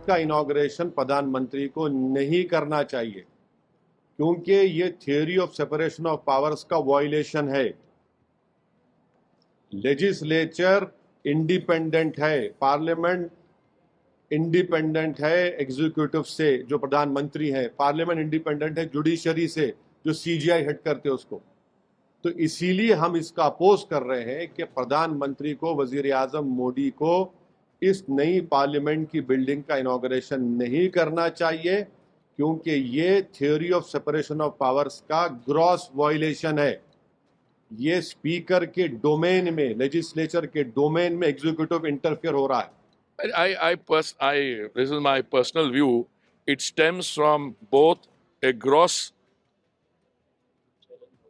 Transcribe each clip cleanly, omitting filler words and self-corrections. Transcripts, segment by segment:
का इनॉग्रेशन प्रधानमंत्री को नहीं करना चाहिए, क्योंकि ये theory of separation of powers का वायलेशन है। लेजिस्लेचर इंडिपेंडेंट है, पार्लियामेंट इंडिपेंडेंट है एग्जीक्यूटिव से जो प्रधानमंत्री है, पार्लियामेंट इंडिपेंडेंट है जुडिशरी से जो सीजीआई हेड करते हैं उसको। तो इसीलिए हम इसका अपोज कर रहे हैं कि प्रधानमंत्री को, वजीर आजम मोदी को इस नई पार्लियामेंट की बिल्डिंग का इनॉग्रेशन नहीं करना चाहिए, क्योंकि ये theory of separation of powers का ग्रॉस वायलेशन है। ये स्पीकर के डोमेन में, लेजिस्लेचर के डोमेन में एग्जीक्यूटिव इंटरफेयर हो रहा है। This is my personal view. It stems from both a gross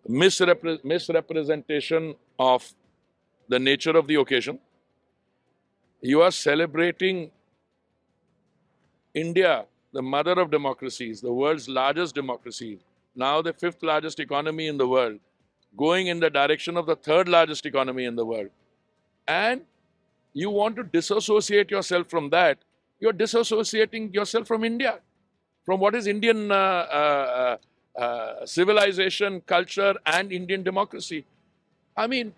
misrepresentation of the nature of the occasion. You are celebrating India, the mother of democracies, the world's largest democracy, now the 5th largest economy in the world, going in the direction of the 3rd largest economy in the world. And you want to disassociate yourself from that. You're disassociating yourself from India, from what is Indian civilization, culture, and Indian democracy. I mean,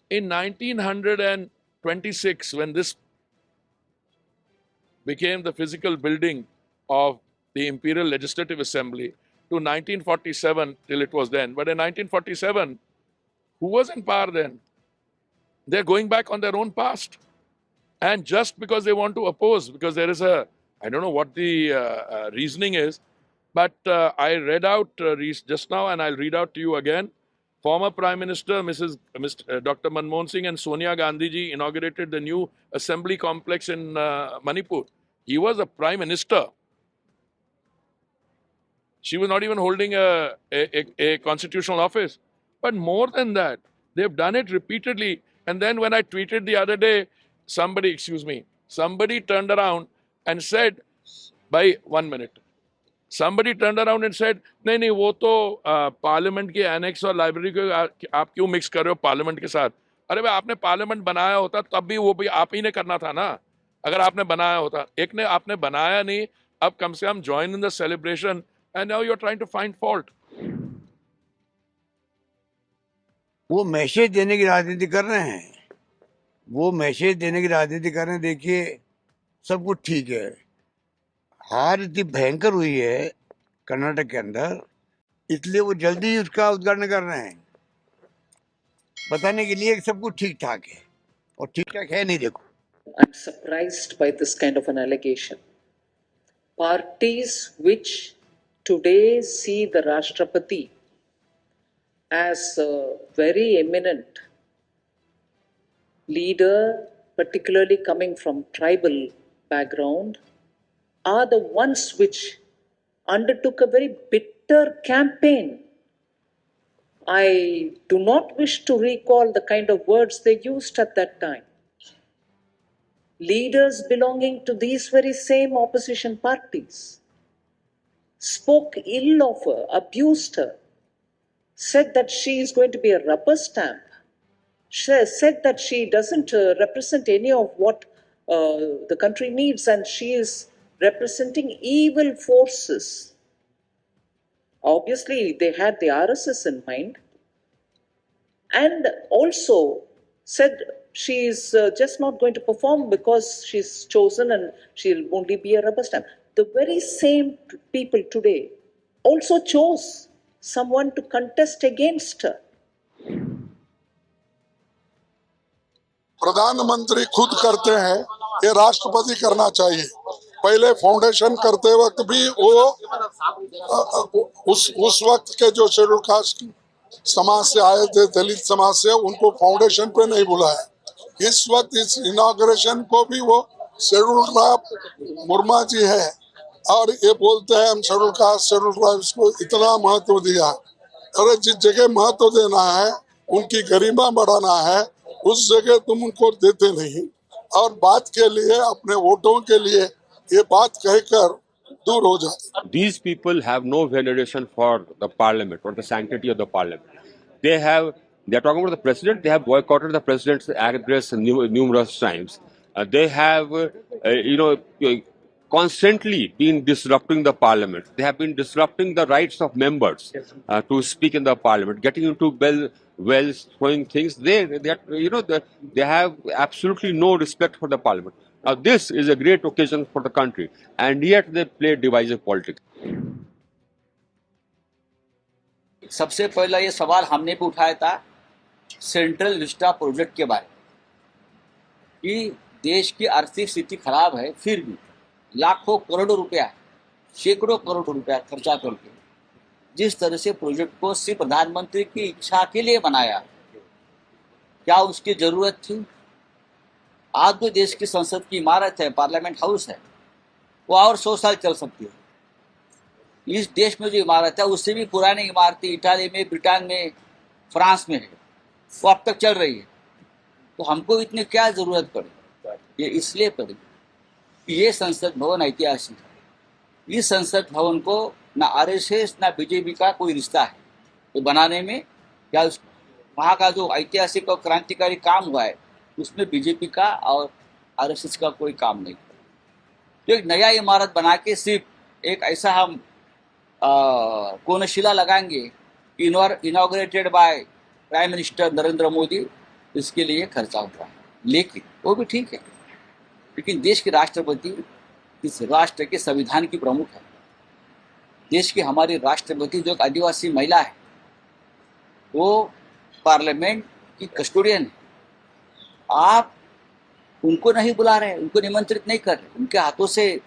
in 1926, when this became the physical building of the Imperial Legislative Assembly, to 1947 till it was then. But in 1947, who was in power then? They're going back on their own past. And just because they want to oppose, because there is a, I don't know what the reasoning is, but I read out just now, and I'll read out to you again. Former Prime Minister Dr. Manmohan Singh and Sonia Gandhi ji inaugurated the new assembly complex in Manipur. He was a Prime Minister. She was not even holding a constitutional office. But more than that, they've done it repeatedly. And then when I tweeted the other day, somebody turned around and said, somebody turned around and said, नहीं वो तो parliament के annex और library को आप क्यों mix कर रहे हो पार्लियामेंट के साथ? अरे भाई, आपने पार्लियामेंट बनाया होता तब भी वो भी आप ही ने करना था ना, अगर आपने बनाया होता। एक ने आपने बनाया नहीं, अब कम से कम join in the celebration, and now you're trying to find fault. वो मैसेज देने की राजनीति कर रहे हैं, वो मैसेज देने की राजनीति कर रहे हैं। देखिए, सब कुछ ठीक है, हार इतनी भयंकर हुई है कर्नाटक के अंदर, इसलिए वो जल्दी ही उसका उद्घाटन कर रहे हैं, बताने के लिए सब कुछ ठीक ठाक है, और ठीक ठाक है नहीं। देखो, I'm surprised by this kind of an allegation. Parties which today see the Rashtrapati as a very eminent leader, particularly coming from tribal background, are the ones which undertook a very bitter campaign. I do not wish to recall the kind of words they used at that time. Leaders belonging to these very same opposition parties spoke ill of her, abused her, said that she is going to be a rubber stamp, said that she doesn't represent any of what the country needs, and she is representing evil forces. Obviously, they had the RSS in mind, and also said she is just not going to perform because she's chosen and she'll only be a rubber stamp. The very same people today also chose someone to contest against her. प्रधानमंत्री खुद करते हैं, ये राष्ट्रपति करना चाहिए। पहले foundation करते वक्त भी वो उस वक्त के जो शेड्यूल कास्ट समाज से आए थे, दलित समाज से, उनको फाउंडेशन पे नहीं बुलाया। इस वक्त इस इनॉग्रेशन को भी वो शेड्यूल ट्राइब मुर्मा जी है, और ये बोलते हैं हम शेड्यूल कास्ट, शेड्यूल ट्राइब्स को इतना महत्व दिया। अरे जिस जगह महत्व देना है, उनकी गरिमा बढ़ाना है, उस जगह तुम उनको देते नहीं, और बात के लिए, अपने वोटों के लिए ये बात कहकर दूर हो जाते। These people have no veneration for the parliament or the sanctity of the parliament. They are talking about the president. They have boycotted the president's address numerous times. they have, constantly been disrupting the parliament. They have been disrupting the rights of members to speak in the parliament, getting into wells, throwing things. They have absolutely no respect for the parliament. Now, this is a great occasion for the country, and yet they play divisive politics. सबसे पहला ये सवाल हमने भी उठाया था central Vista project के बारे में कि देश की आर्थिक स्थिति खराब है, फिर भी लाखों करोड़ों रुपया, सैकड़ों करोड़ रुपया खर्चा करके जिस तरह से प्रोजेक्ट को सिर्फ प्रधानमंत्री की इच्छा के लिए बनाया, क्या उसकी जरूरत थी? आज जो देश की संसद की इमारत है, पार्लियामेंट हाउस है, वो और 100 साल चल सकती है। इस देश में जो इमारत है उससे भी पुरानी इमारतें इटाली में, ब्रिटेन में, फ्रांस में है, वो अब तक चल रही है। तो हमको इतनी क्या जरूरत पड़ी? ये इसलिए पड़ी कि ये संसद भवन ऐतिहासिक है। इस संसद भवन को ना आरएसएस ना बीजेपी का कोई रिश्ता है तो बनाने में, क्या वहाँ का जो ऐतिहासिक और क्रांतिकारी काम हुआ है उसमें बीजेपी का और आरएसएस का कोई काम नहीं। तो एक नया इमारत बना के सिर्फ एक ऐसा हम कोनशिला लगाएंगे inaugurated by prime minister Narendra Modi, इसके लिए खर्चा हुआ है। लेकिन वो भी ठीक है, लेकिन देश के राष्ट्रपति इस राष्ट्र के संविधान की प्रमुख है। देश की हमारी राष्ट्रपति जो एक आदिवासी महिला है, वो पार्लियामेंट की कस्टोडियन है। आप उनको नहीं बुला रहे, उनको निमंत्रित नहीं कर रहे, उनके हाथों से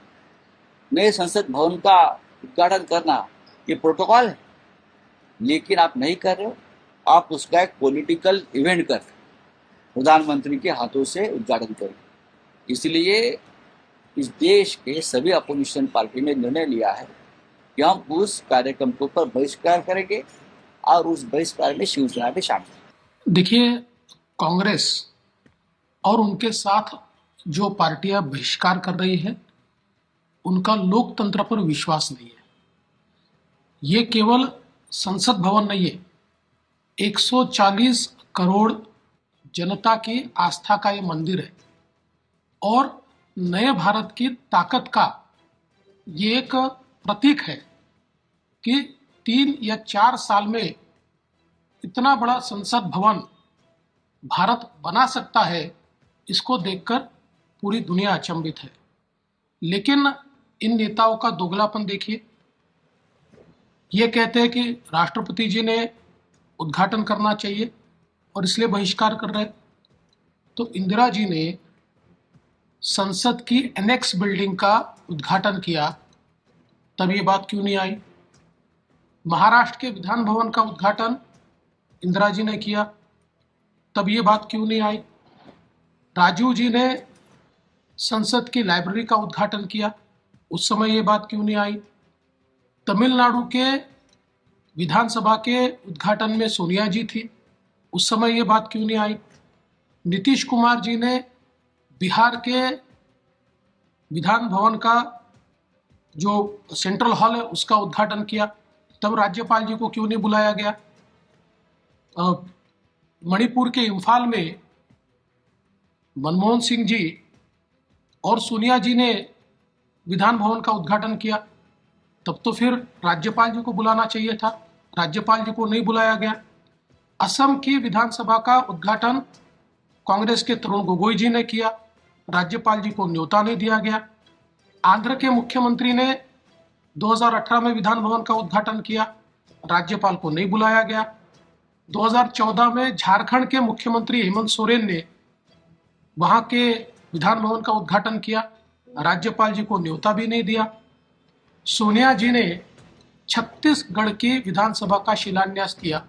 नए संसद भवन का उद्घाटन करना ये प्रोटोकॉल है, लेकिन आप नहीं कर रहे हो। आप उसका एक पॉलिटिकल इवेंट कर रहे हो, प्रधानमंत्री के हाथों से उद्घाटन करें। इसलिए इस देश के सभी अपोजिशन पार्टी ने निर्णय लिया है कि हम उस कार्यक्रम के ऊपर बहिष्कार करेंगे और उस बहिष्कार में शिवसेना भी शामिल। देखिए, कांग्रेस और उनके साथ जो पार्टियां बहिष्कार कर रही है उनका लोकतंत्र पर विश्वास नहीं है। ये केवल संसद भवन नहीं है, 140 करोड़ जनता की आस्था का ये मंदिर है और नए भारत की ताकत का ये एक प्रतीक है कि 3 या 4 साल में इतना बड़ा संसद भवन भारत बना सकता है। इसको देखकर पूरी दुनिया अचंभित है। लेकिन इन नेताओं का दोगलापन देखिए, ये कहते हैं कि राष्ट्रपति जी ने उद्घाटन करना चाहिए और इसलिए बहिष्कार कर रहे। तो इंदिरा जी ने संसद की एनेक्स बिल्डिंग का उद्घाटन किया, तब ये बात क्यों नहीं आई? महाराष्ट्र के विधान भवन का उद्घाटन इंदिरा जी ने किया, तब ये बात क्यों नहीं आई? राजीव जी ने संसद की लाइब्रेरी का उद्घाटन किया, उस समय ये बात क्यों नहीं आई? तमिलनाडु के विधानसभा के उद्घाटन में सोनिया जी थी, उस समय ये बात क्यों नहीं आई? नीतीश कुमार जी ने बिहार के विधान भवन का जो सेंट्रल हॉल है उसका उद्घाटन किया, तब राज्यपाल जी को क्यों नहीं बुलाया गया? मणिपुर के इम्फाल में मनमोहन सिंह जी और सोनिया जी ने विधान भवन का उद्घाटन किया, तब तो फिर राज्यपाल जी को बुलाना चाहिए था, राज्यपाल जी को नहीं बुलाया गया। असम की विधानसभा का उद्घाटन कांग्रेस के तरुण गोगोई जी ने किया, राज्यपाल जी को न्योता नहीं दिया गया। आंध्र के मुख्यमंत्री ने 2018 में विधान भवन का उद्घाटन किया, राज्यपाल को नहीं बुलाया गया। 2014 में झारखंड के मुख्यमंत्री हेमंत सोरेन ने वहां के विधान भवन का उद्घाटन किया, राज्यपाल जी को न्योता भी नहीं दिया। सोनिया जी ने छत्तीसगढ़ की विधानसभा का शिलान्यास किया,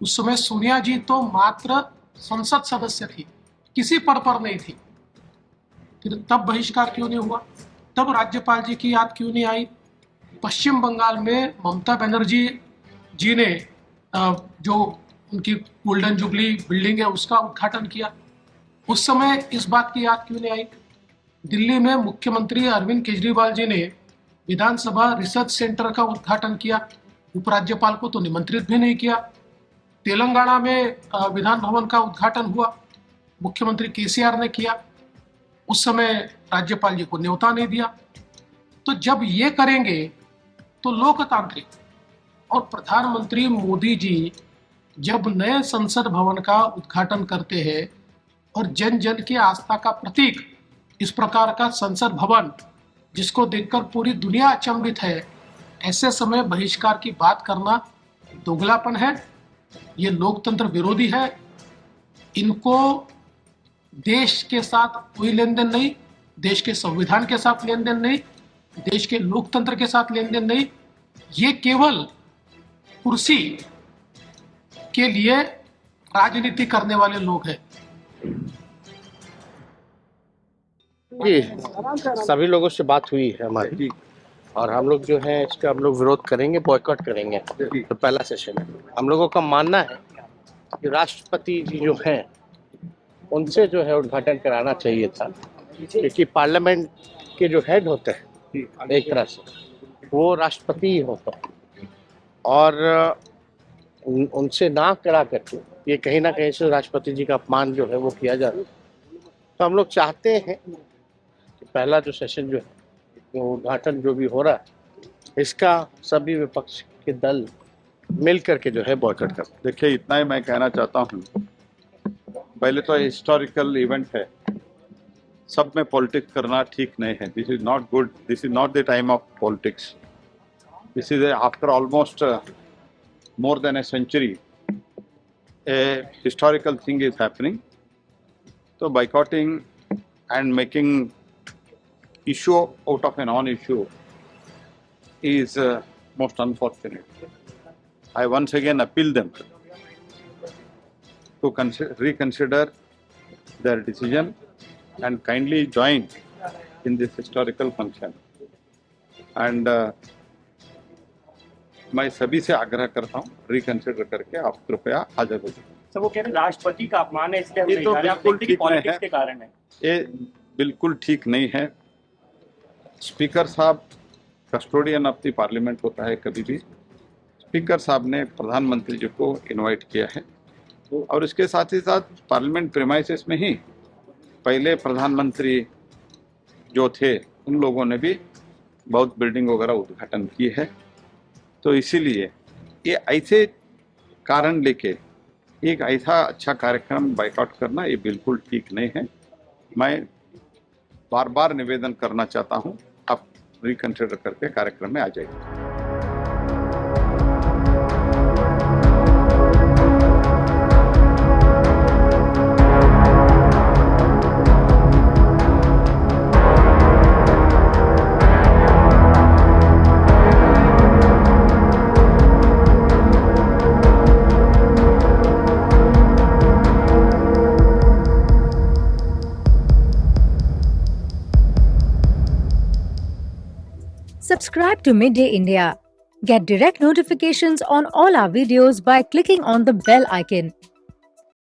उस समय सोनिया जी तो मात्र संसद सदस्य थी, किसी पद पर नहीं थी। फिर तब बहिष्कार क्यों नहीं हुआ? तब राज्यपाल जी की याद क्यों नहीं आई? पश्चिम बंगाल में ममता बनर्जी जी ने जो उनकी गोल्डन जुबली बिल्डिंग है उसका उद्घाटन किया, उस समय इस बात की याद क्यों नहीं आई? दिल्ली में मुख्यमंत्री अरविंद केजरीवाल जी ने विधानसभा रिसर्च सेंटर का उद्घाटन किया, उपराज्यपाल को तो निमंत्रित भी नहीं किया। तेलंगाना में विधान भवन का उद्घाटन हुआ, मुख्यमंत्री केसीआर ने किया। उस समय राज्यपाल जी को न्योता नहीं दिया। तो जब ये करेंगे तो लोकतांत्रिक, और प्रधानमंत्री मोदी जी जब नए संसद भवन का उद्घाटन करते हैं और जन जन की आस्था का प्रतीक इस प्रकार का संसद भवन, जिसको देखकर पूरी दुनिया अचंभित है, ऐसे समय बहिष्कार की बात करना दोगलापन है, ये लोकतंत्र विरोधी है। इनको देश के साथ कोई लेन देन नहीं, देश के संविधान के साथ लेन देन नहीं, देश के लोकतंत्र के साथ लेन देन नहीं। ये केवल कुर्सी के लिए राजनीति करने वाले लोग हैं। जी, सभी लोगों से बात हुई है हमारी, और हम लोग जो है इसका हम लोग विरोध करेंगे, बॉयकॉट करेंगे। तो पहला सेशन है, हम लोगों का मानना है कि राष्ट्रपति जी जो हैं उनसे जो है उद्घाटन कराना चाहिए था, क्योंकि पार्लियामेंट के जो हेड होते हैं एक तरह से वो राष्ट्रपति ही होता है, और उनसे ना करा करके ये कहीं ना कहीं से राष्ट्रपति जी का अपमान जो है वो किया जा रहा है। तो हम लोग चाहते हैं कि पहला जो सेशन जो है वो उद्घाटन जो भी हो रहा है इसका सभी विपक्ष के दल मिल करके जो है बॉयकॉट कर। देखिए, इतना ही मैं कहना चाहता हूँ। पहले तो हिस्टोरिकल इवेंट है, सब में पॉलिटिक्स करना ठीक नहीं है। This is not good, this is not the time of politics. This is after almost more than a century, a historical thing is happening. So boycotting and making issue out of a non-issue is most unfortunate. I once again appeal them to reconsider their decision and kindly join in this historical function. And मैं सभी से आग्रह करता हूँ, reconsider करके आप कृपया हाजिर हो जाए। सर, वो कह रहे हैं राष्ट्रपति का अपमान है, इसलिए हम ये नहीं तो जा रहे हैं, बिल्कुल ठीक नहीं पॉलिटिक्स है। के कारण है। ये बिल्कुल ठीक नहीं है। स्पीकर साहब कस्टोडियन ऑफ द पार्लियामेंट होता है। कभी भी स्पीकर साहब ने प्रधानमंत्री जी को इनवाइट किया है, और इसके साथ ही साथ पार्लियामेंट प्रीमाइसेस में ही पहले प्रधानमंत्री जो थे उन लोगों ने भी बहुत बिल्डिंग वगैरह उद्घाटन किए है। तो इसीलिए ये ऐसे कारण लेके एक ऐसा अच्छा कार्यक्रम बायकॉट करना ये बिल्कुल ठीक नहीं है। मैं बार बार निवेदन करना चाहता हूँ, आप रिकंसिडर करके कार्यक्रम में आ जाइए। Subscribe to Midday India. Get direct notifications on all our videos by clicking on the bell icon.